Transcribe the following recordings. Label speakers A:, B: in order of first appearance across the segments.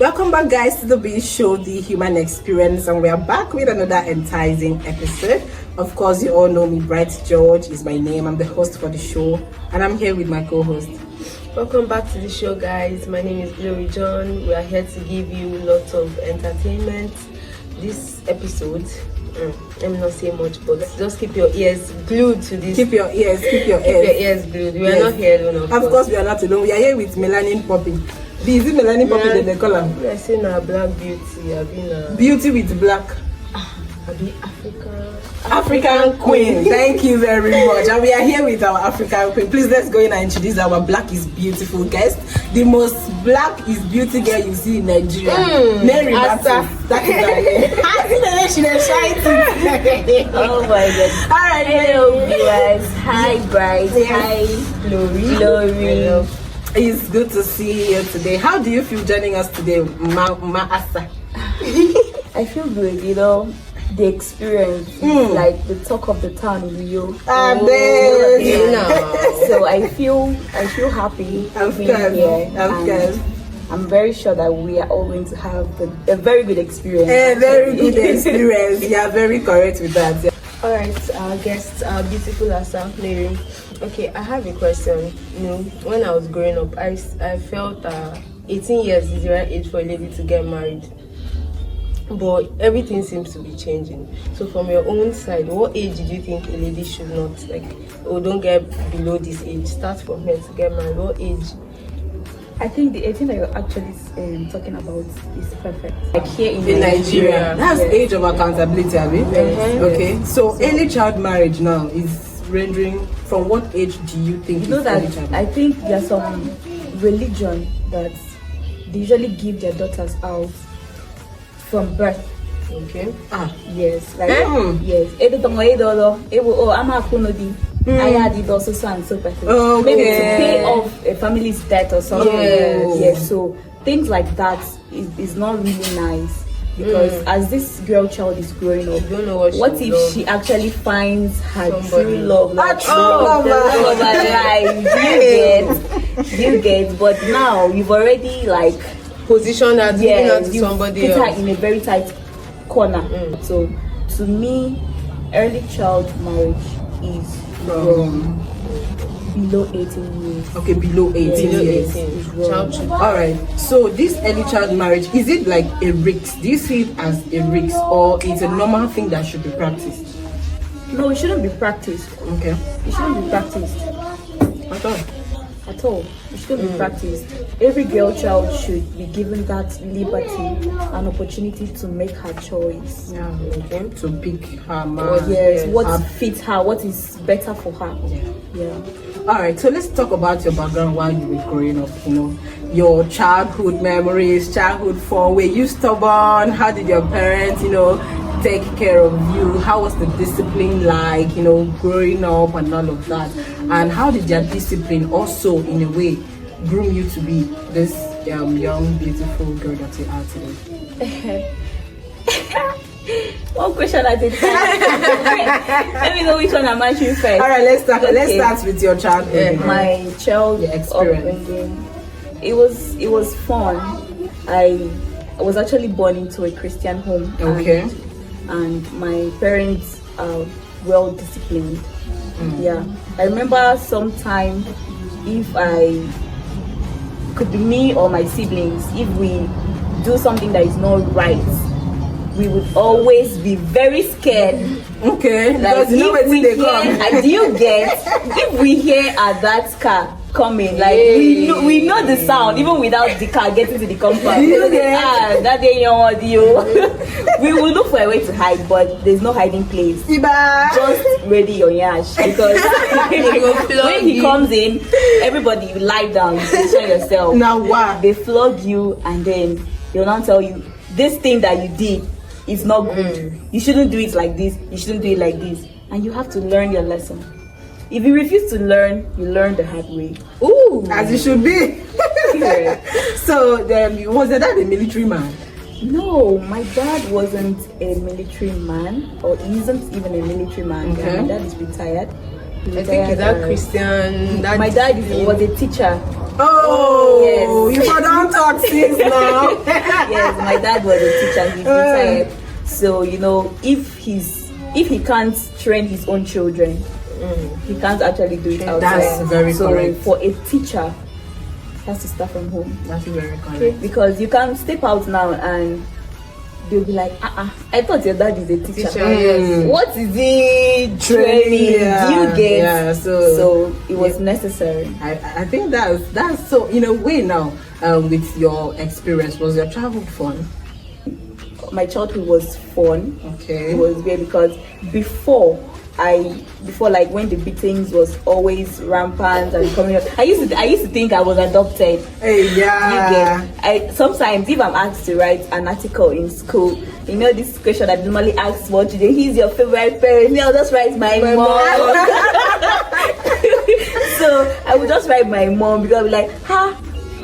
A: Welcome back, guys, to the B Show, the human experience, and we are back with another enticing episode. Of course, you all know me. Bright George is my name. I'm the host for the show, and I'm here with my co-host.
B: Welcome back to the show, guys. My name is Glory John. We are here to give you lots of entertainment. This episode, let me not say much, but just keep your ears glued to this.
A: Keep your ears
B: glued. We are not here alone,
A: of course. We are not alone. We are here with Melanin Poppy. Is it Melanin Poppy that they call her?
B: We are saying our black beauty.
A: Beauty with black. African queen. Thank you very much. And we are here with our African queen. Please, let's go in and introduce our black is beautiful guest. The most black is beauty girl you see in Nigeria. Mary Asa. That is her.
C: Oh my god.
A: Alright,
C: hello viewers. Hi Bright. Hi Glory.
A: It's good to see you today. How do you feel joining us today, Ma Asa?
C: I feel good, the experience is like the talk of the town in Rio. So I feel happy being here. I'm very sure that we are all going to have a very good experience.
A: A very good experience. You are very correct with that. Yeah.
B: Alright, our guest, our beautiful Asa, Mary. Okay, I have a question. When I was growing up, I felt 18 years is the right age for a lady to get married. But everything seems to be changing. So from your own side, what age did you think a lady should not, don't get below this age? Start from here to get married. What age?
C: I think the 18 that you're actually talking about is perfect. Like here
A: in Nigeria. That's age of accountability, I mean. Okay. So early child marriage now is rendering. From what age do you think?
C: I think there's some religion that they usually give their daughters out from birth.
A: Okay.
C: Yes. Yes. I had it also so and so person. Maybe to pay off a family's debt or something. Yes. So things like that is not really nice. Because as this girl child is growing up,
B: you don't know what
C: if she actually finds her true love,
A: like true love
C: of her life? You get. But now you've already
B: positioned her, giving her to somebody else.
C: Put her in a very tight corner. So to me, early child marriage is wrong. Below 18 years.
A: Okay, below 18 years. Alright, so this early child marriage, is it like a risk? Do you see it as a risk, or it's a normal thing that should be practiced?
C: No, it shouldn't be practiced.
A: Okay.
C: It shouldn't be practiced. At all. It shouldn't be practiced. Every girl child should be given that liberty and opportunity to make her choice.
A: To pick her man.
C: Yes, what fits her, what is better for her.
A: Alright, so let's talk about your background while you were growing up, your childhood memories, childhood fun. Were you stubborn? How did your parents, take care of you? How was the discipline like, growing up and all of that? And how did their discipline also, in a way, groom you to be this young, beautiful girl that you are today?
C: One question at a time. Let me know which one I'm answering first.
A: Alright, let's start with your childhood.
C: My child
A: experience.
C: It was fun. I was actually born into a Christian home.
A: Okay.
C: And my parents are well disciplined. I remember sometime, if I could be me or my siblings, if we do something that is not right, we would always be very scared.
A: Okay, because
C: do you get? If we hear that car coming, we know the sound even without the car getting to the compound. That day we will look for a way to hide, but there's no hiding place. Just ready your yash, because when he comes in, everybody you lie down, you position yourself.
A: Now what?
C: They flog you, and then they'll not tell you this thing that you did is not good. You shouldn't do it like this. You shouldn't do it like this, and you have to learn your lesson. If you refuse to learn, you learn the hard way.
A: Ooh, as it should be. So, was your dad a military man?
C: No, my dad wasn't a military man, or isn't even a military man.
A: Okay.
C: My dad is retired.
B: I think he's that Christian.
C: My dad was a teacher.
A: Oh,
C: Yes.
A: you don't talk since now.
C: Yes, my dad was a teacher. He's retired. So if he can't train his own children, he can't actually do it outside.
A: That's very correct.
C: For a teacher, he has to start from home.
A: That's very correct.
C: Because you can step out now and they'll be like, I thought your dad is a teacher.
B: Yes.
C: What is he training?
A: Yeah.
C: Do you get?
A: Yeah,
C: so it was necessary.
A: I think that's so, in a way now, with your experience, was your childhood fun?
C: My childhood was fun.
A: Okay.
C: It was weird because before like when the beatings was always rampant and coming up, I used to think I was adopted.
A: Hey, yeah.
C: You get? Sometimes if I'm asked to write an article in school, this question that normally asks what today, he's your favorite parent. I'll just write my mom. So I would just write my mom because I'll be like,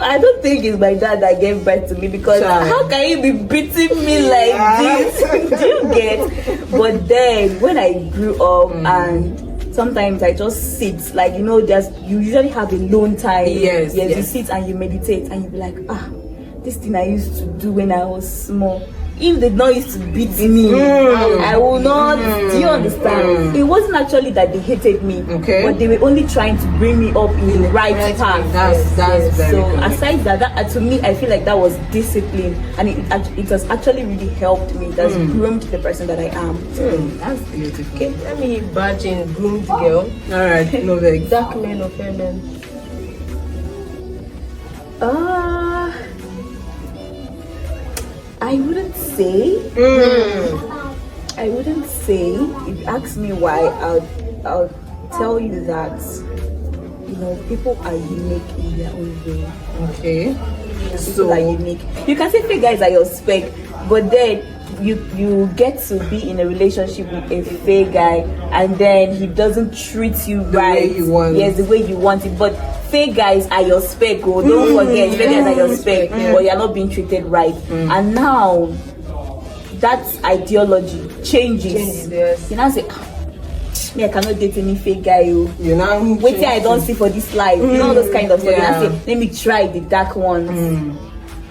C: I don't think it's my dad that gave birth to me, because how can you be beating me like this? Do you get? But then when I grew up and sometimes I just sit, like you usually have alone time.
A: Yes.
C: You sit and you meditate and you be like, this thing I used to do when I was small. If they not used to beat me, I will not. Do you understand? It wasn't actually that they hated me, but they were only trying to bring me up in the right path.
A: That's very
C: so
A: correct.
C: aside that, to me, I feel like that was discipline, and it has actually really helped me. It has groomed the person that I am.
A: That's beautiful.
B: Okay, let me badge in groomed girl.
A: All right, no vex.
B: Dark men or fair men?
C: I wouldn't say. I wouldn't say. If you ask me why, I'll tell you that people are unique in their own way.
A: Okay.
C: People are unique. You can say fake guys are your spec, but then you get to be in a relationship with a fake guy and then he doesn't treat you right.
A: Way you want.
C: Yes, the way you want it. But fake guys are your spec. Oh, don't forget, fake guys are your spec, but you're not being treated right. And now that ideology changes.
B: Yes.
C: You now say, me, I cannot date any fake guy.
A: You know,
C: wait till I don't see for this life. All those kind of stuff.
A: Yeah.
C: You now say, let me try the dark ones.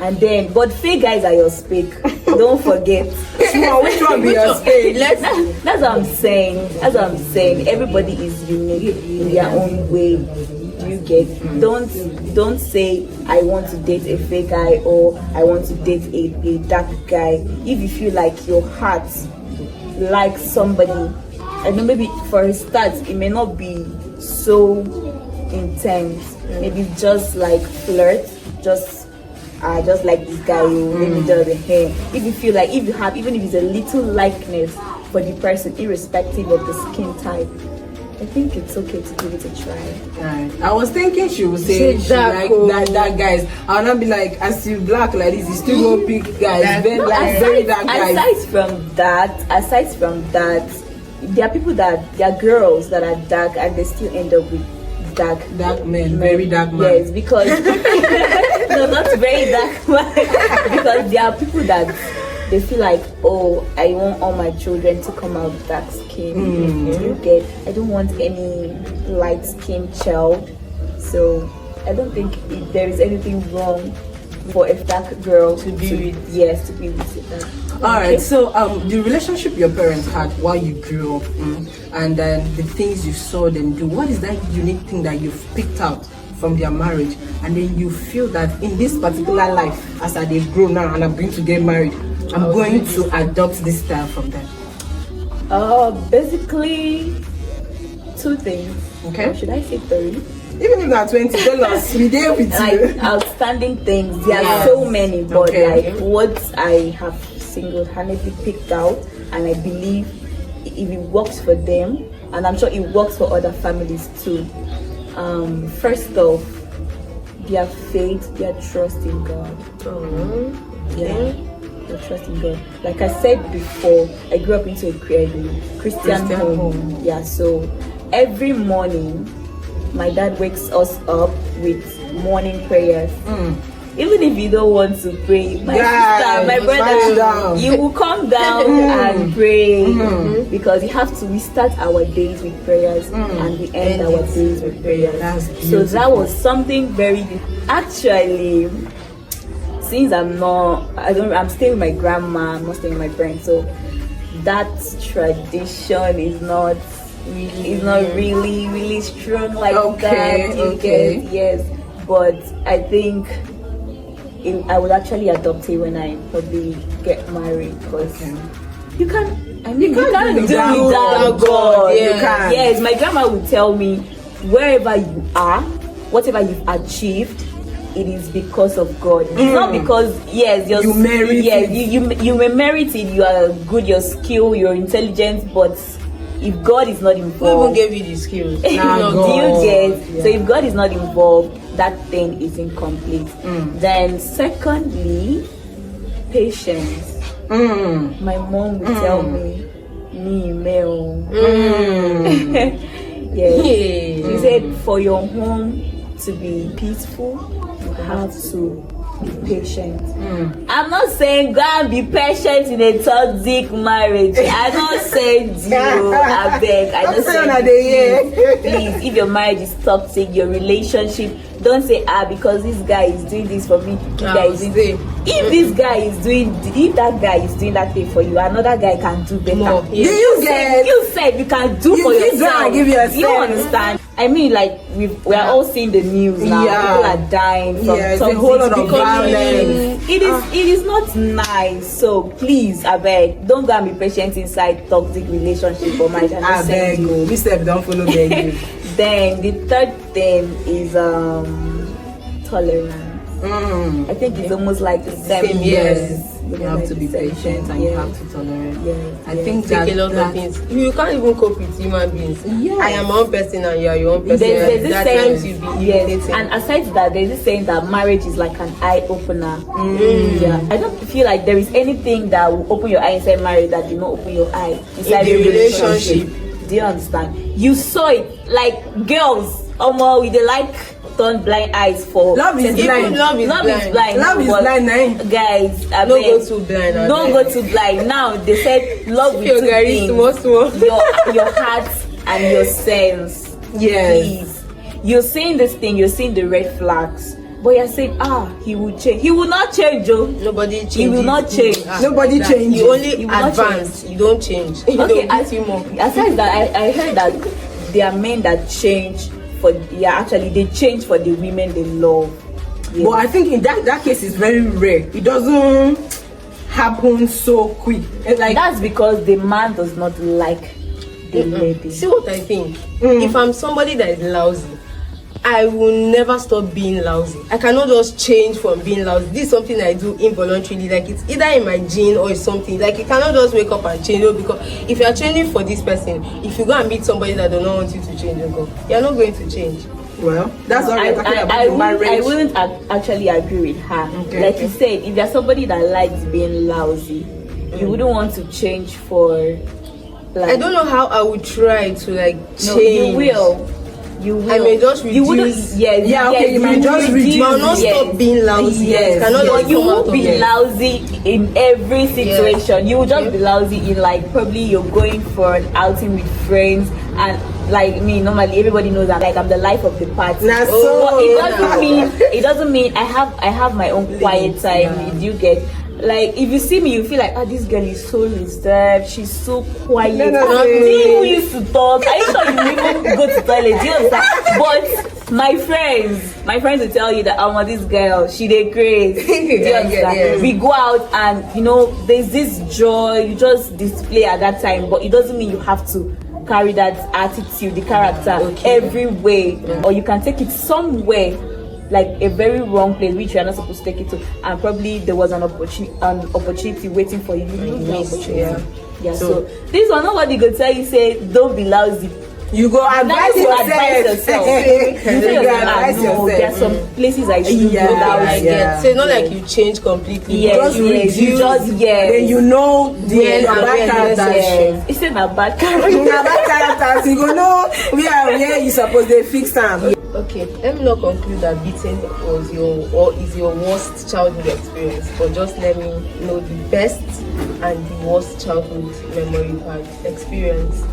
C: And then, but fake guys are your spec. Don't forget.
A: Which one be your spec?
C: That's what I'm saying. Everybody is unique in their own way. You get? Don't say I want to date a fake guy or I want to date a dark guy. If you feel like your heart likes somebody, I know maybe for a start it may not be so intense. Maybe just like flirt, just like this guy, let me do the hair. If you feel like, even if it's a little likeness for the person, irrespective of the skin type, I think it's okay to give it a try.
A: Right. I was thinking she would say she like that guys. I'll not be like, as you black like this, you still go pick guys. Very dark guys.
C: Aside from that, there are people that there are girls that are dark and they still end up with dark
A: men, very dark men.
C: Yes, because no, not very dark man. Because there are people that they feel like, oh, I want all my children to come out dark skin. I don't want any light skinned child. So I don't think there is anything wrong for a dark girl to be with. Yes, to be with it.
A: Alright, so the relationship your parents had while you grew up, and then the things you saw them do, what is that unique thing that you've picked out from their marriage, and then you feel that in this particular life, as they grow now and I'm going to get married, I'm going to adopt this style from them?
C: Basically, two things.
A: Okay.
C: Or should I say three?
A: Even if not 20, tell us, we there with
C: like
A: you.
C: outstanding things. There are so many, but like what I have single-handedly picked out, and I believe if it works for them, and I'm sure it works for other families too. First off, their faith, their trust in God. Their trust in God. Like I said before, I grew up into a Christian home. Yeah, so every morning my dad wakes us up with morning prayers. even if you don't want to pray, my
A: Guys,
C: sister, my
A: down.
C: brother, you will come down and pray, because we start our days with prayers and we end our days with prayers. So that was something very actually. Since I'm staying with my grandma, I'm not staying with my parents, so that tradition is not really strong like that.
A: Okay.
C: Yes, but I think I would actually adopt it when I probably get married, because you can't do without God.
A: You can.
C: Yes, my grandma would tell me, wherever you are, whatever you've achieved, it is because of God. It's not because you merit it. You may merit it. You are good, your skill, your intelligence, but if God is not involved,
B: who even gave you the skills?
C: do you get? So if God is not involved, that thing is incomplete. Then secondly, patience. My mom would tell me, yes. She said, for your home to be peaceful, you have to be patient. I'm not saying go and be patient in a toxic marriage. I don't say I beg. I don't say please, if your marriage is toxic, your relationship, don't say because this guy is doing this for me. If that guy is doing that thing for you, another guy can do better. You said you can do for yourself. You understand? I mean, like we are all seeing the news now. People are dying from
A: it's a whole lot of violence.
C: It is not nice. So please, I beg, don't go and be patient inside toxic relationship or marriage.
A: I beg you. We said don't follow begging.
C: Then the third thing is tolerance. I think it's almost like the same.
A: Yes. You have to be patient and you have to tolerate. I think
B: take a lot of things. You can't even cope with human beings. I am one person and you are your own person.
C: There's this
B: times
C: saying,
B: you be irritating.
C: And aside from that, there's this saying that marriage is like an eye opener. I don't feel like there is anything that will open your eye inside marriage that will not open your eye inside
B: the relationship.
C: Do you understand? You saw it, like girls, with the turn blind eyes for
A: love is blind.
B: Love is blind.
C: Guys,
B: don't go too blind.
C: Don't go too blind. Now they said love with
B: your
C: two things.
B: small.
C: Your heart and your sense. Please. You're saying this thing, you're seeing the red flags, but you're saying, he will change. He will not change, Joe.
B: Nobody changes.
C: He will not change.
A: Nobody changes.
B: You only advance. You don't change.
C: Okay, aside that, I heard that there are men that change they change for the women they love.
A: But I think in that case is very rare. It doesn't happen so quick. Like
C: that's because the man does not like the lady.
B: See what I think? If I'm somebody that is lousy, I will never stop being lousy. I cannot just change from being lousy. This is something I do involuntarily. Like it's either in my gene or it's something. Like you cannot just wake up and change. Because if you are changing for this person, if you go and meet somebody that does not want you to change, you are not going to change.
A: Well, that's what we're talking about.
C: I wouldn't actually agree with her. Like you said, if there's somebody that likes being lousy, you wouldn't want to change for. Like,
B: I don't know how I would try to change.
C: No, you will. I
B: may just reduce.
C: You wouldn't.
A: You might just reduce.
B: You will not stop being lousy.
C: But you won't be lousy in every situation. You will just be lousy in probably you're going for an outing with friends and like me. Normally, everybody knows that I'm the life of the party.
A: But
C: it doesn't mean I have my own quiet time. You get. Like if you see me, you feel like this girl is so reserved. She's so quiet. You used to talk. Are you sure you even go to toilet? Do you understand? But my friends will tell you that this girl, she dey crazy. Do you understand? We go out and there's this joy you just display at that time, but it doesn't mean you have to carry that attitude, the character everywhere, or you can take it somewhere. Like a very wrong place which you are not supposed to take it to, and probably there was an opportunity waiting for you. So this one nobody go tell you say don't be lousy.
A: You go advise yourself.
C: There are some places I should go lousy.
B: So it's not like you change completely.
A: Then you know the bad characters.
C: It's not bad characters.
A: You go know where you supposed to fix them.
B: Okay, let me not conclude that beating was is your worst childhood experience, but just let me know the best and the worst childhood memory you had experience.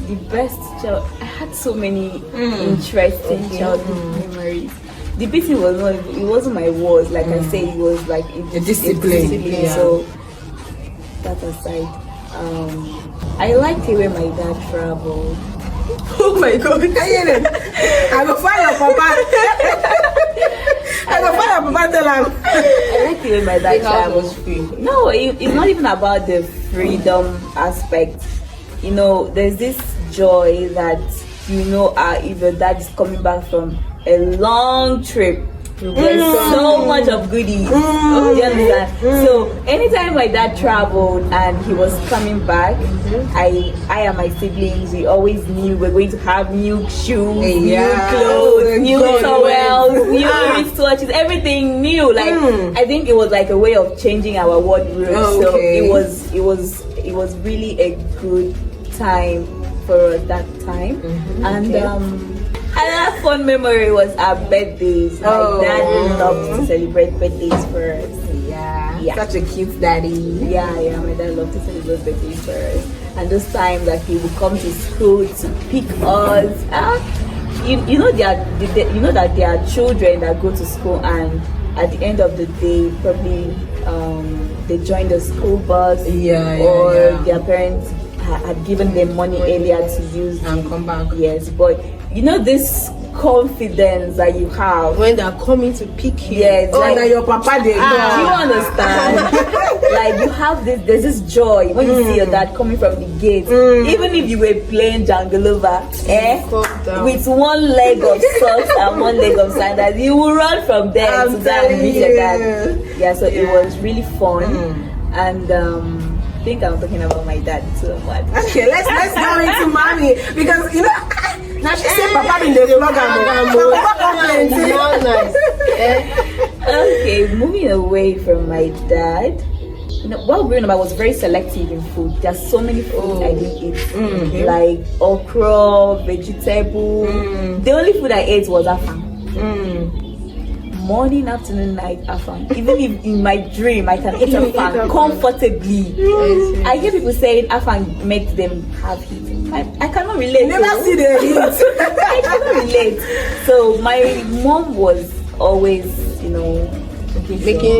C: The best child. I had so many interesting childhood memories. The beating was not. It wasn't my worst. Like I say, it was like
A: a discipline.
C: Yeah. So that aside, I liked the way my dad traveled.
A: Oh my God! I go find your papa. I go find your papa. Tell him.
C: I like the way my dad traveled.
B: Was free.
C: No, it's not even about the freedom aspect. You know, there's this joy that if your dad is coming back from a long trip. There's so much of goodies. Do you understand? So anytime my dad traveled and he was coming back, I and my siblings, we always knew we're going to have new shoes, new clothes, new towels, new wristwatches, everything new. Like I think it was like a way of changing our wardrobe. So it was really a good time for us that time. And another fun memory was our birthdays. My dad loved to celebrate birthdays for us.
A: Yeah. Such a cute daddy.
C: Yeah, my dad loved to celebrate birthdays for us. And those times that he would come to school to pick us. You know that there are children that go to school and at the end of the day probably they join the school bus or their parents had given them money earlier to use
A: and come back.
C: Yes, but you know this confidence that you have
B: when they're coming to pick you.
C: Yes,
A: like that your papa did.
C: Do you understand? Like you have there's this joy when you see your dad coming from the gate. Even if you were playing Jangalova, with one leg of socks and one leg of sandals, you will run from there to that and meet your dad. Yeah, so it was really fun. And I think I'm talking about my dad so much.
A: Okay, let's go into mommy because now she said papa in the vlog.
C: Okay, moving away from my dad. While growing up, I was very selective in food. There's so many food I didn't eat, like okra, vegetable. The only food I ate was afang. Morning, afternoon, night, afang. Even if in my dream I can eat afang comfortably. I hear people saying afang makes them have heat. I cannot relate.
A: Never see the heat.
C: I cannot relate. So my mom was always,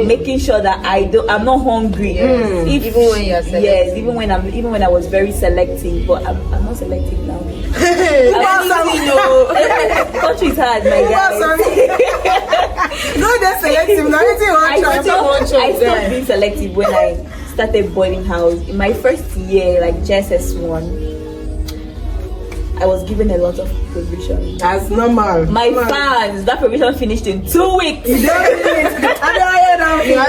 C: making sure that I'm not hungry.
B: Even when you're selective.
C: Yes, even when I was very selective, but I'm not selective now. Country is hard, my guys.
A: No, they're selective.
C: I stopped being selective when I started boarding house. In my first year, like JSS1, I was given a lot of provision.
A: That's normal.
C: My fans, that provision finished in 2 weeks.
A: You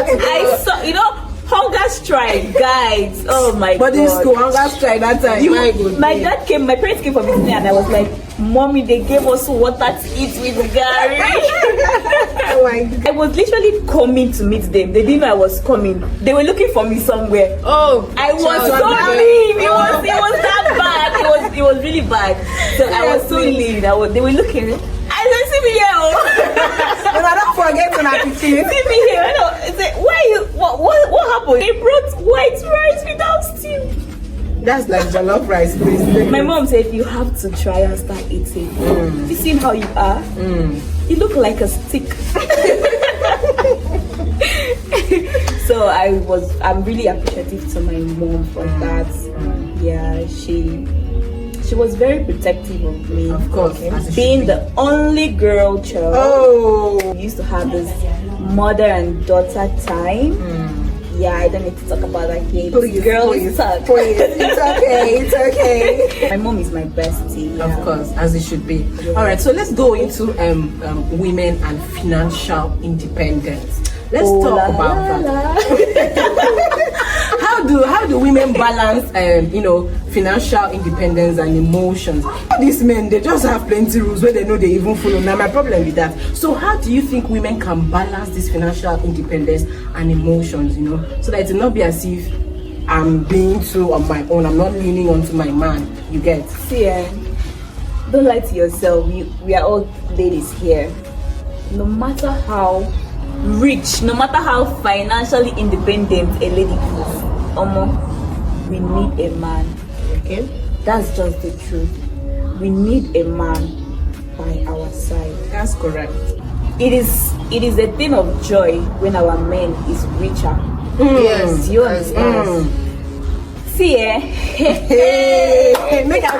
C: I saw, hunger strike, guys. Oh my
A: but
C: God.
A: But in school, hunger strike that time.
C: My parents came for me and I was like, Mommy, they gave us water to eat with Gary.
A: Oh my God.
C: I was literally coming to meet them. They didn't know I was coming. They were looking for me somewhere. I was so lean. It was that bad. It was really bad. So I was so lean. They were looking. I said, see me here.
A: But I don't forget when I see
C: me here. I said, what happened? They brought white rice without stew.
A: That's like jollof rice, please.
C: My mom said you have to try and start eating. You see how you are? You look like a stick. So I'm really appreciative to my mom for that. Yeah, she was very protective of me.
A: Of course.
C: Being the only girl child. We used to have this mother and daughter time. Yeah, I don't need to talk about that here. Girls talk.
A: Please. It's okay.
C: My mom is my bestie.
A: Of course, as it should be. Yeah. All right, so let's go into women and financial independence. Let's talk about that. How do women balance financial independence and emotions? These men, they just have plenty rules where they know they even follow. Now my problem with that. So how do you think women can balance this financial independence and emotions, so that it will not be as if I'm being too on my own, I'm not leaning onto my man, you get?
C: See, don't lie to yourself. We are all ladies here. No matter how rich, no matter how financially independent a lady is, we need a man.
B: Okay.
C: That's just the truth. We need a man by our side.
A: That's correct.
C: It is a thing of joy when our man is richer.
B: Yes.
C: Do you understand? See,
A: Hey, make a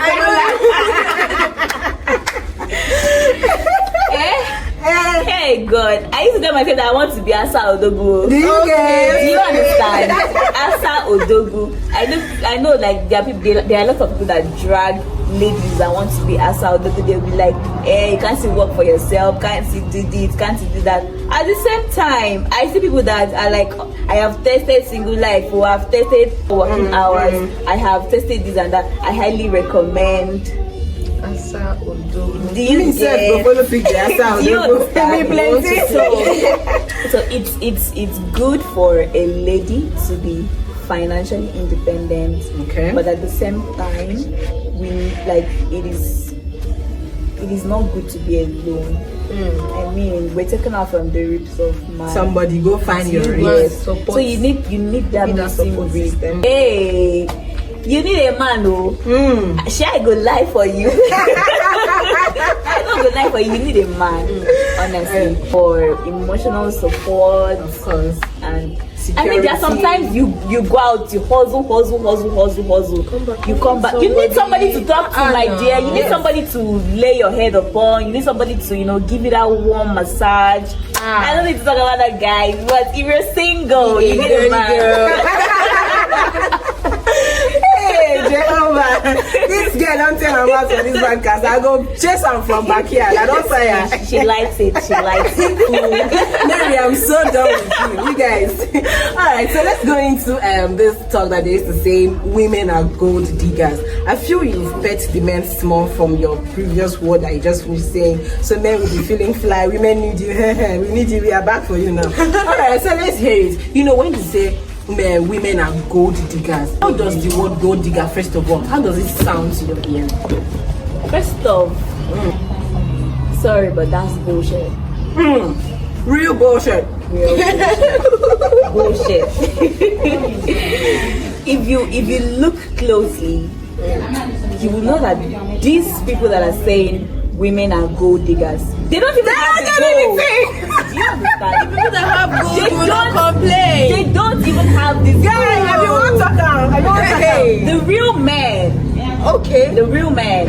C: Hey God, I used to tell myself that I want to be Asa Odogu.
A: Do you get?
C: Do you understand? Asa Odogu. I know like there are a lot of people that drag ladies that want to be Asa Odogu. They'll be like, hey, you can't see work for yourself, can't see do this, can't see do that. At the same time, I see people that are like, I have tested single life, or I've tested working hours, I have tested this and that. I highly recommend.
B: Asa Odogu.
C: Do you get? Do you understand? So it's good for a lady to be financially independent.
A: Okay.
C: But at the same time, it is not good to be alone. I mean, we're taken out from the ribs of man.
A: Somebody go find your
C: Yes.
B: Support.
C: So you need that missing
B: support
C: rib.
B: system.
C: Hey, you need a man, oh. Shall I go lie for you? I don't go lie for you. You need a man, honestly, for emotional support.
A: Of course.
C: And
A: Security.
C: I mean, there are sometimes you go out, you hustle. You come back. You need somebody to talk to, my dear. You need somebody to lay your head upon. You need somebody to, give you that warm massage. I don't need to talk about that, guys. But if you're single, you need a man.
A: Hey, Jehovah, this girl don't tell her about on this podcast. I go chase her from backyard. I don't say her.
C: She likes it.
A: Mary, I'm so done with you guys. Alright, so let's go into this talk that they used to say women are gold diggers. I feel you've bet the men small from your previous word that you just finished saying. So men will be feeling fly, women need you, we need you, we are back for you now. Alright, so let's hear it. When you say women are gold diggers, how does the word gold digger, first of all, how does it sound to your ear?
C: First off, sorry, but that's bullshit.
A: Real bullshit.
C: Bullshit. If you look closely, you will know that these people that are saying women are gold diggers, they don't even have the gold. Do you understand? The people that have gold
B: They don't complain.
C: They don't even have this gold.
A: Hey.
C: The real men.
B: Okay.
C: The real men.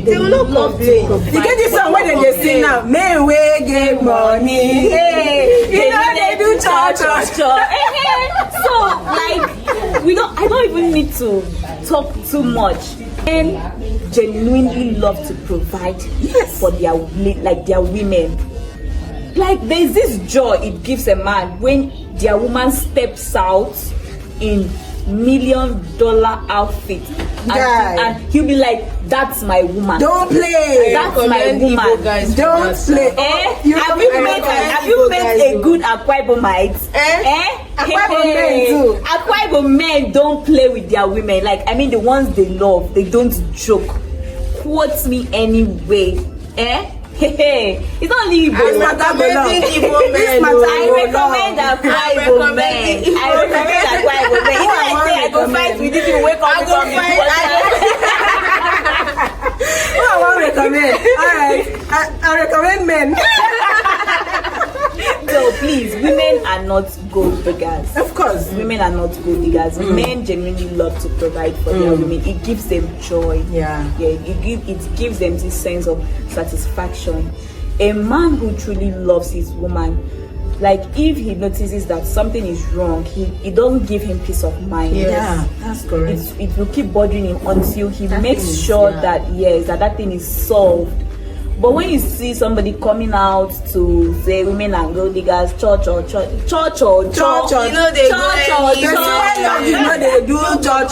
B: They will not
C: love to
B: complain.
C: provide
A: You get this song where they sing now. Men we get money. Hey, they do cha.
C: So I don't even need to talk too much. Men genuinely love to provide for their women. Like there's this joy it gives a man when their woman steps out in $1 million outfit and he'll be like, that's my woman.
A: Don't play.
C: That's my woman.
B: Guys,
A: Don't play.
C: Have you met a good Akwa Ibomite?
A: Akwa Ibom men too.
C: Akwa Ibom men don't play with their women. Like, I mean, the ones they love, they don't joke. Quote me anyway. It's not only Igbo.
B: I'm recommending Igbo men.
C: I recommend Akwa Ibom men. I recommend Akwa Ibom men. If I say I go fight with you, wake up from me.
A: Who I want to recommend? Alright, I recommend men.
C: So please, women are not gold diggers.
A: Of course.
C: Women are not gold diggers. Men genuinely love to provide for their women. It gives them joy. It gives them this sense of satisfaction. A man who truly loves his woman, like if he notices that something is wrong, it doesn't give him peace of mind.
A: Yeah, that's correct.
C: It will keep bothering him until he
A: That
C: makes
A: thing is-
C: sure
A: yeah.
C: that that thing is solved. But when you see somebody coming out to say women are gold diggers, church or
B: they
C: church,
B: go
A: they do church.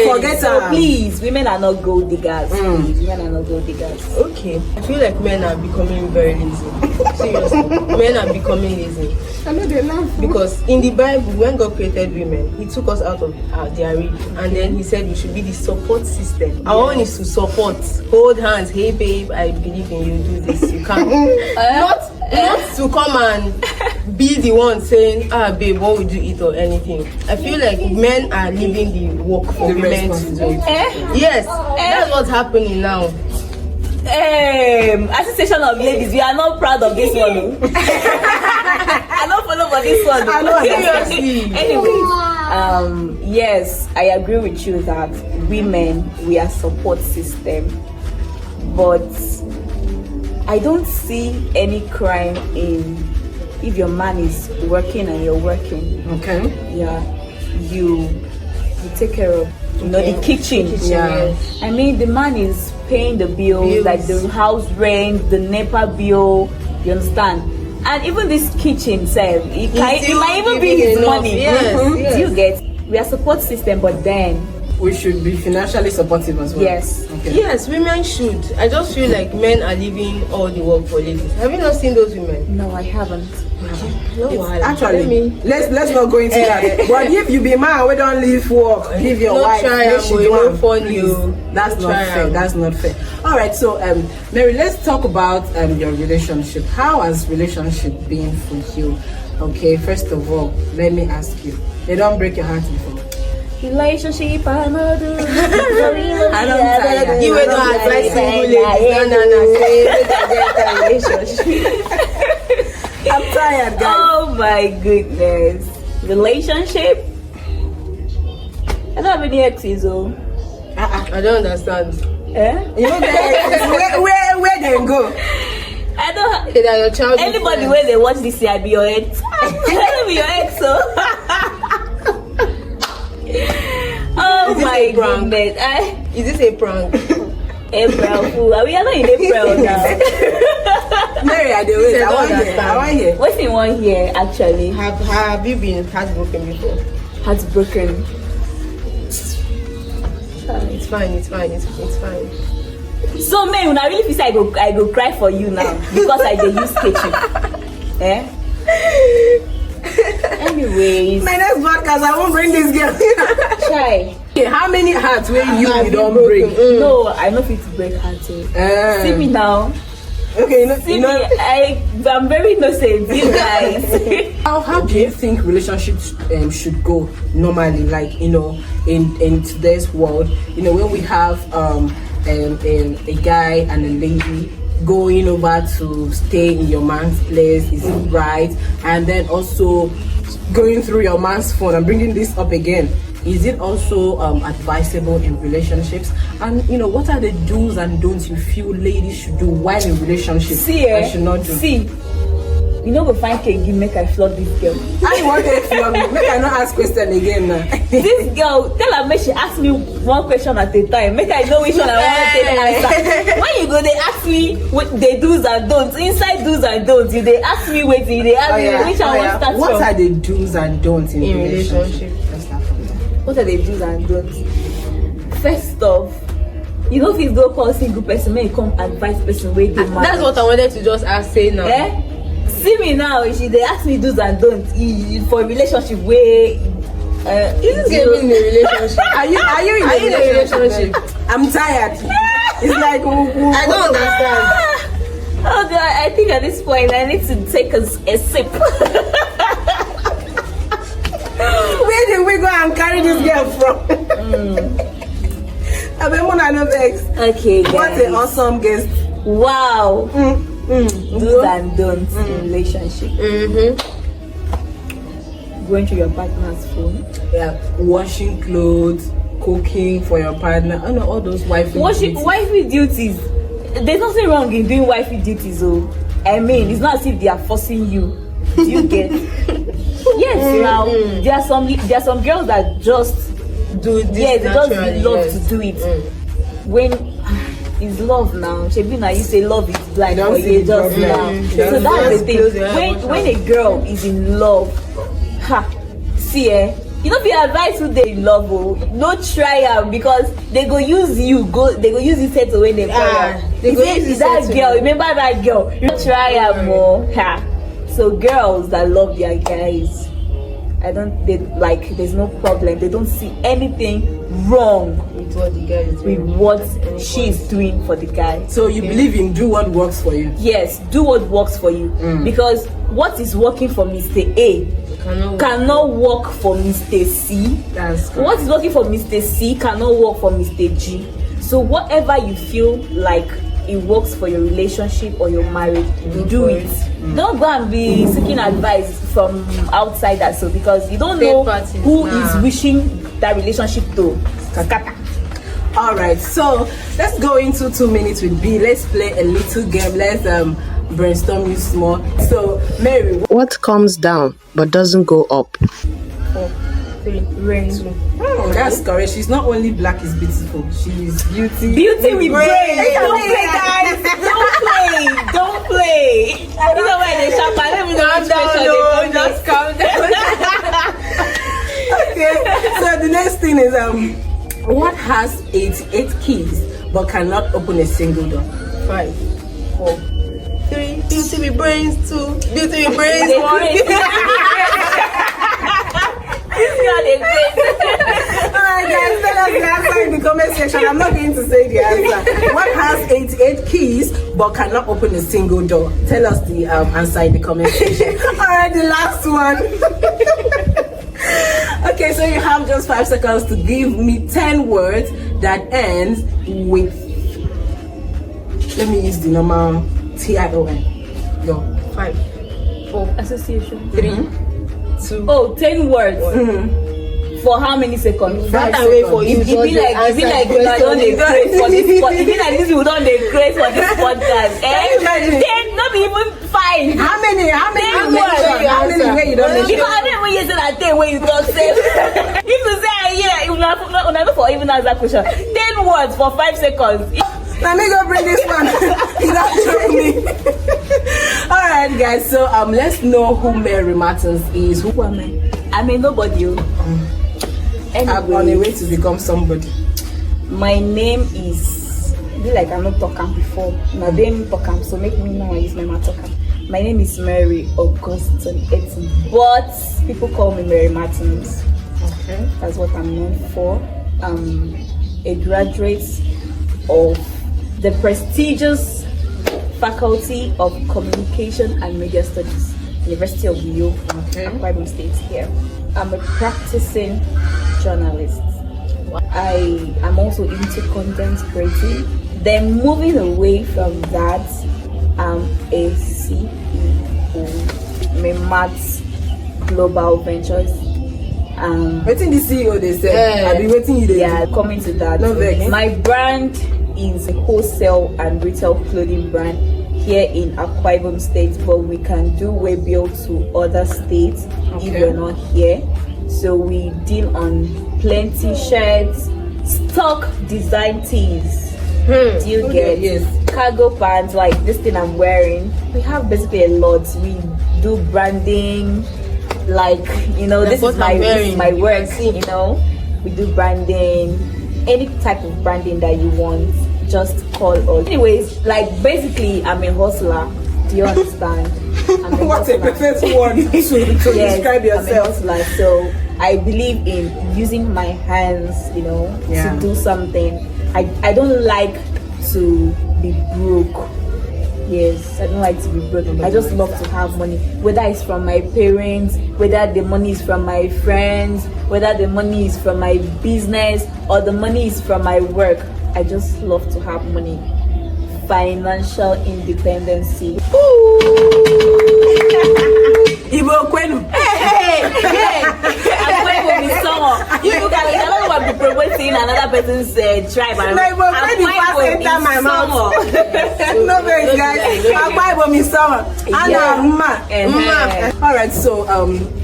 A: Forget
C: so please, women are not gold diggers. Women are not gold diggers.
B: Okay, I feel like men are becoming very lazy. Seriously, men are becoming lazy.
A: I know they laugh.
B: Because in the Bible, when God created women, He took us out of their rib, and then He said we should be the support system. Our own is to support, hold hands. Hey babe, I believe in you. Do this. You can't. Not to come and be the one saying, babe, what would you eat or anything. I feel like men are leaving the work for women to do. Yes, that's what's happening now.
C: Association of ladies, we are not proud of this one. I don't follow for this one.
B: Seriously.
C: Anyway, yes, I agree with you that women, we are support system, but I don't see any crime in if your man is working and you're working.
A: Okay.
C: Yeah, you take care of the kitchen.
B: Yeah.
C: I mean, the man is paying the bills, like the house rent, the NEPA bill. You understand? And even this it might even be his money.
B: Yes.
C: Do you get? We are support system, but then
A: we should be financially supportive as well.
C: Yes.
A: Okay.
B: Yes, women should. I just feel like men are leaving all the work for ladies. Have you not seen those women?
C: No, I haven't.
A: Actually, let's not go into that. But if you be man, we don't leave work. Give your wife. That's not fair. That's not fair. All right. So, Mary, let's talk about your relationship. How has relationship been for you? Okay. First of all, let me ask you. They don't break your heart before.
C: Relationship, I'm not doing.
B: You were not advising relationship.
A: I'm tired, guys.
C: Oh my goodness. Relationship? I don't have any exes, oh.
B: I don't understand.
A: You know where they go?
C: I don't have
B: your child.
C: Anybody where they watch this year, I be your ex. I be your ex, so. Oh my goodness.
B: Is this a prank?
C: April Fool. We are not in April now.
A: Mary, I want to hear.
C: What's in 1 year actually?
B: Have you been heartbroken before?
C: Heartbroken.
B: It's fine.
C: So man, when I really feel I go cry for you now because I dey use kitchen. Anyways.
A: My next podcast, I won't bring this girl.
C: Try.
A: Okay, how many hearts will you don't break?
C: No, I know fit to break hearts. See me now.
A: Okay,
C: I'm very innocent, you guys.
A: How do you think relationships should go normally? Like, in today's world, when we have a guy and a lady going over to stay in your man's place, is it right? And then also going through your man's phone and bringing this up again. Is it also advisable in relationships? And what are the do's and don'ts you feel ladies should do while in relationships? I should not do.
C: You know, go find cake, you make I flog this girl.
A: I want to flog me. Make I not ask question again now.
C: This girl, tell her make she ask me one question at a time. Make I know which one I want to take answer. When you go, they ask me what they do's and don'ts. Inside do's and don'ts, they ask me waiting. They ask me which one I want to start
A: What
C: from.
A: are the do's and don'ts in relationship? Let's start from there.
C: What are the do's and don'ts? First off, you know if you go call single person, may you come advise person where they marry.
B: That's what I wanted to just say now.
C: See me now, they ask me do's and don'ts for a relationship where
B: This is getting in a relationship.
A: Are you in a relationship? I'm tired. It's like
B: I don't understand.
C: Oh God, I think at this point I need to take a sip.
A: Where did we go and carry this girl from?
C: Okay, guys.
A: What an awesome guest.
C: Wow. Do's and don'ts in relationship. Going to your partner's phone.
A: Yeah, washing clothes, cooking for your partner. I know all those wifey
C: duties. There's nothing wrong in doing wifey duties, oh. I mean, it's not as if they are forcing you. Do you get? Yes, now there are some girls that just
B: do this.
C: they just love to do it. When is love now. Shebina, you say love is blind,
A: Don't
C: but
A: see
C: you
A: the
C: just
A: problem.
C: now.
A: Yeah.
C: So that's the
B: Close
C: thing.
B: your eyes,
C: When a girl is in love, see you know be advice who they in love no try am because they go use you set away the fire.
B: They go use you
C: Is that
B: set
C: girl?
B: away.
C: Remember that girl? You try am more. So girls that love their guys, there's no problem. They don't see anything wrong
B: With what the guy is
C: with
B: doing.
C: what she's doing for the guy.
A: So you believe in do what works for you.
C: Yes, do what works for you. Because what is working for Mr. A cannot work for Mr. C.
A: That's good.
C: What is working for Mr. C cannot work for Mr. G. So whatever you feel like it works for your relationship or your marriage, do it. Don't go and be seeking advice from outsiders, so because you don't know who is wishing that relationship to scatter.
A: All right, so let's go into 2 minutes with B. Let's play a little game. Let's brainstorm you small. So Mary,
D: What comes down but doesn't go up?
B: 4, 3, rain.
A: oh, that's correct. She's not only black is beautiful, she's beauty.
C: Beauty with brain.
A: Hey,
C: Don't
A: hey,
C: play, guys. Don't play. You know why they sharp? I don't even know which question they come
B: just calm down.
A: Okay, so the next thing is what has 88 keys but cannot open a single door?
B: 5, 4, 3, beauty with brains. 2, beauty with brains.
C: They
B: 1.
C: great. This girl is great.
A: Alright guys, tell us the answer in the comment section. I'm not going to say the answer. What has 88 keys but cannot open a single door? Tell us the answer in the comment section. Alright, the last one. Okay, so you have just 5 seconds to give me 10 words that ends with, let me use the normal TION. Go.
B: 5, 4,
C: Association.
B: 3, 2.
C: Oh, 10 words. For how many seconds?
B: That I wait for you.
C: It be like we don't dey craze for this pod. It be like this we don't dey craze for this podcast.
A: imagine?
C: Then not be even fine.
A: How many?
C: Ten
A: How
C: words.
A: many where you don't
C: Because I don't even say that thing when you talk say. If you say yeah, you not for even answer that question. 10 words for 5 seconds.
A: Let me go bring this one. You don't show me. Alright guys, so let's know who Mary Martins is. Who am I?
C: I mean nobody.
A: I'm on a way to become somebody.
C: My name is be like I'm not talking before. My name talking, so make me know I use my mouth talking. My name is Mary Augustine Etin, but people call me Mary Martins.
A: Okay.
C: That's what I'm known for. A graduate of the prestigious Faculty of Communication and Media Studies, University of New York, Akwa Ibom State here. I'm a practicing journalist. I am also into content creating. Then moving away from that, I'm a CEO, Matt's Global Ventures.
A: Waiting the CEO they say. I've been waiting you there.
C: Yeah, coming to that.
A: No vex.
C: My brand is a wholesale and retail clothing brand here in Akwa Ibom State, but we can do web build to other states if you're not here. So we deal on plenty shirts, stock design tees. Do you get
A: yes.
C: cargo pants like this thing I'm wearing? We have basically a lot. We do branding, like this is my work. We do branding, any type of branding that you want. Just call us. Anyways, like basically, I'm a hustler. Do you understand?
A: What a perfect word to describe yourself.
C: I'm a hustler. So I believe in using my hands, to do something. I don't like to be broke. Yes, I don't like to be broke. I just love to have money. Whether it's from my parents, whether the money is from my friends, whether the money is from my business, or the money is from my work. I just love to have money. Financial independency.
A: Ibo Kwenu.
C: Hey! I'm going to be someone. You look at me, I don't want to be promoting another person's tribe.
A: No, Ibo Kwenu first enter my mouth. No vex, guys. Akwa Ibom is summer. Alright, so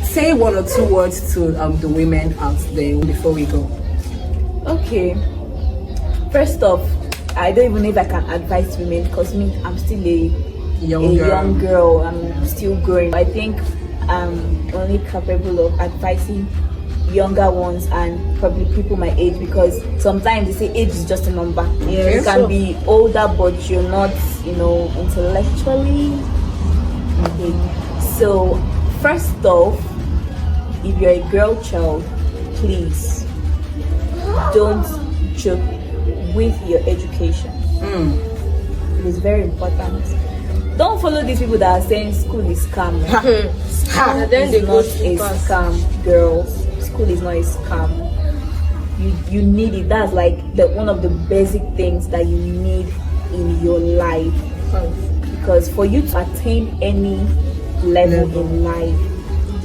A: say 1 or 2 words to the women out there before we go.
C: Okay. First off, I don't even know if I can advise women, because me, I'm still a young girl. I'm still growing. I think I'm only capable of advising younger ones and probably people my age, because sometimes they say age is just a number. You can be older, but you're not, intellectually okay. So first off, if you're a girl child, please don't joke with your education. It is very important. Don't follow these people that are saying school is scam. School
B: then they
C: is
B: go
C: not
B: to
C: a
B: pass.
C: scam, girls. School is not a scam. You need it. That's like one of the basic things that you need in your life. Because for you to attain any level in life,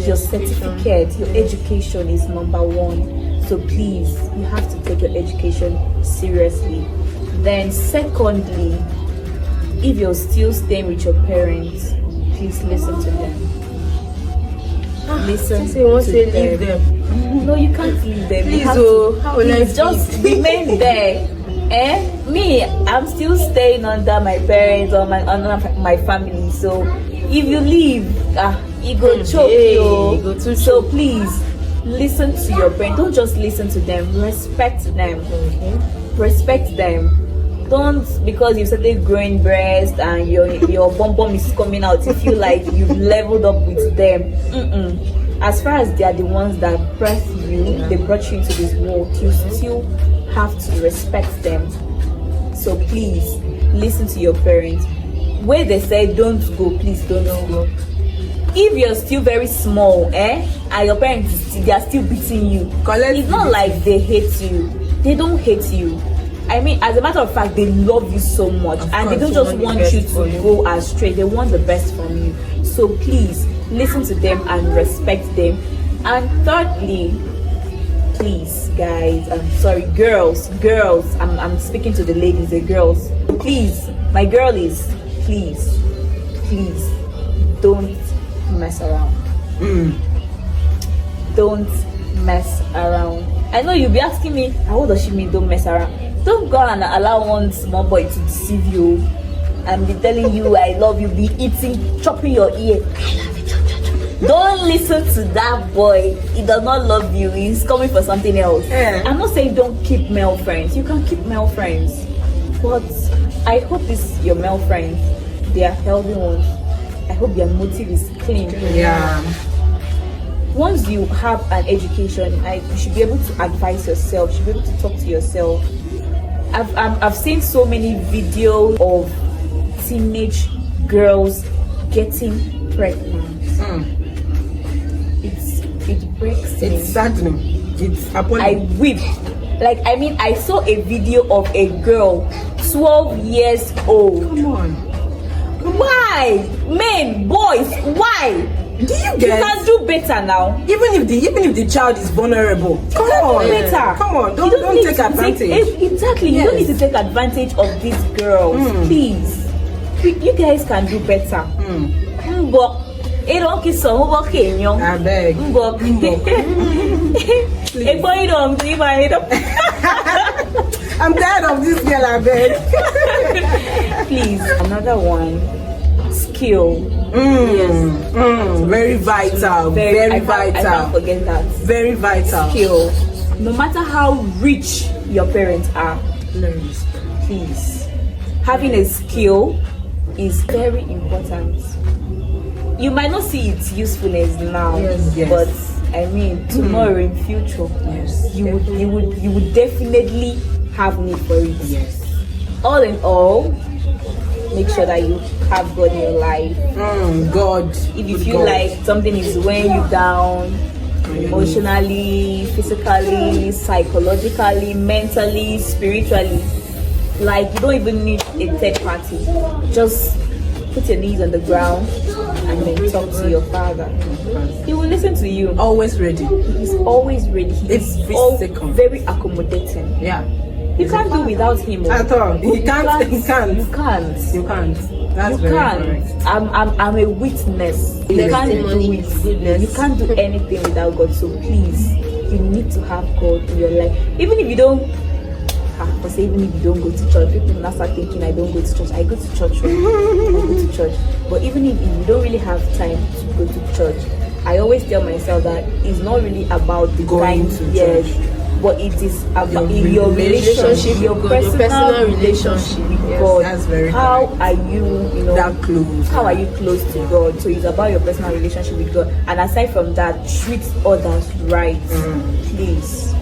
C: your certificate, your education is number one. So please, you have to take your education seriously. Then secondly, if you're still staying with your parents, please listen to them. Listen
B: Since you want to
C: them.
B: leave them.
C: No, you can't leave them.
B: Please,
C: You have
B: how will I
C: please just
B: feel?
C: remain there. Me, I'm still staying under my parents or under my family. So if you leave, it go choke you.
B: It go too
C: So please listen to your parents. Don't just listen to them. Respect them. Respect them. Don't, because you started growing breast and your bum bum is coming out, you feel like you've leveled up with them. As far as they are the ones that birthed you, they brought you into this world, you still have to respect them. So please listen to your parents. Where they say don't go, please don't go. If you're still very small, and your parents they are still beating you, it's not like they hate you. They don't hate you. I mean, as a matter of fact, they love you so much, and they don't just want you to go astray. They want the best from you. So please listen to them and respect them. And thirdly, please, guys, I'm sorry, girls, I'm speaking to the ladies, the girls. Please, my girlies, please, don't mess around. Don't mess around. I know you'll be asking me, what does she mean, don't mess around? Don't go and allow one small boy to deceive you and be telling you I love you, be chopping your ear. I love you, chop. Don't listen to that boy. He does not love you. He's coming for something else. I'm not saying don't keep male friends. You can keep male friends, but I hope your male friends, they are healthy ones. I hope their motive is clean. Once you have an education, you should be able to advise yourself. You should be able to talk to yourself. I've seen so many videos of teenage girls getting pregnant. It breaks me.
A: It's saddening. It's appalling.
C: I weep. I saw a video of a girl 12 years old.
A: Come on.
C: Why? Men, boys, why?
A: Do you
C: You
A: get?
C: can do better now.
A: Even if the child is vulnerable, come on,
C: Better.
A: Come on,
C: You
A: don't
C: need
A: take
C: to
A: advantage.
C: Exactly. You don't need to take advantage of these girls. Please. You guys can do better.
A: I beg. I'm tired of this girl. I beg.
C: Please, another one. Skill.
A: Very vital. Very
C: I
A: vital.
C: can't forget that.
A: Very vital.
C: Skill. No matter how rich your parents are, please, having a skill is very important. You might not see its usefulness now, but I mean tomorrow in future, you would definitely have need for it. All in all, make sure that you have God in your life.
A: God.
C: If you feel like something is weighing you down, emotionally, physically, psychologically, mentally, spiritually, like you don't even need a third party. Just put your knees on the ground and then talk to your father. He will listen to you.
A: Always ready.
C: He's always ready. He's very accommodating. You can't do without him.
A: At all. You can't.
C: You can't.
A: That's
C: You can't. I'm a witness. You can't do it. You can't do anything without God. So please, you need to have God in your life. Even if you don't but say even if you don't go to church, people will not start thinking I don't go to church. I go to church, right? I go to church. But even if you don't really have time to go to church, I always tell myself that it's not really about the
A: Going
C: time,
A: to
C: yes,
A: church.
C: but it is about your relationship, your personal relationship with God.
A: That's very
C: how
A: correct.
C: are you know,
A: That close.
C: how are you close to God? So it's about your personal relationship with God. And aside from that, treat others right, please.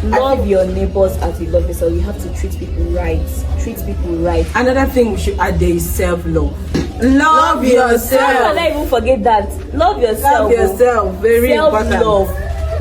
C: Love your neighbors as you love yourself. You have to treat people right. Treat people right.
A: Another thing we should add there is self-love. Love yourself.
C: How can I even forget that? Love yourself.
A: Love yourself. Very important.
C: Self-love.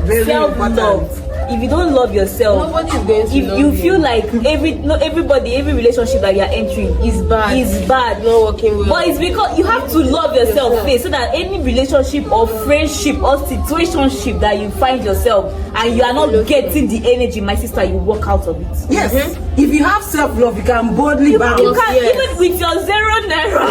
A: Very
C: Self-love.
A: important.
C: If you don't love yourself,
B: Nobody is going to
C: if
B: love
C: you
B: you.
C: feel like every relationship that you're entering
B: It's bad.
C: is bad,
B: Not working well.
C: but it's because you have to love yourself first, so that any relationship or friendship or situationship that you find yourself and you are not getting the energy, my sister, you walk out of it.
A: Yes. If you have self-love, you can boldly bounce.
C: You can
B: Yes.
C: even with your 0 naira.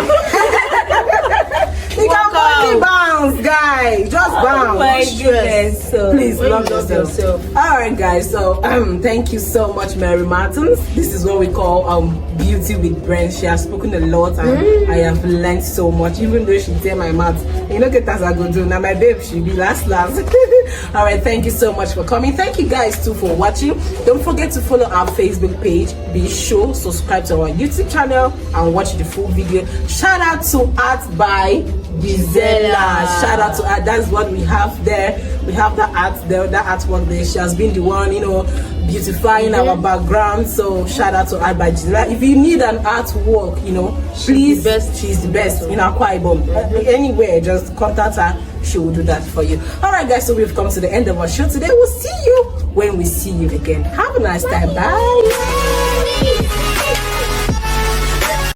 A: You can boldly bounce, guys. Just bounce.
C: Oh my goodness. So,
A: Please
B: When
A: love
B: you love
A: yourself.
B: yourself.
A: All right, guys. So thank you so much, Mary Martins. This is what we call beauty with brains. She has spoken a lot, and I have learned so much. Even though she tell my mouth, you know, get as I go do now. My babe, she be last. All right, thank you so much for coming. Thank you guys too for watching. Don't forget to follow our Facebook page. Be sure subscribe to our YouTube channel and watch the full video. Shout out to Art by Bizella. Shout out to her. That's what we have there. We have that art there, that artwork there. She has been the one, you know, beautifying our background. So shout out to Art by Bizella. If you need an artwork, you know, please, she's the best in Akwa Ibom. Anywhere, just contact her. She will do that for you. All right, guys. So we've come to the end of our show today. We'll see you when we see you again. Have a nice time. Bye.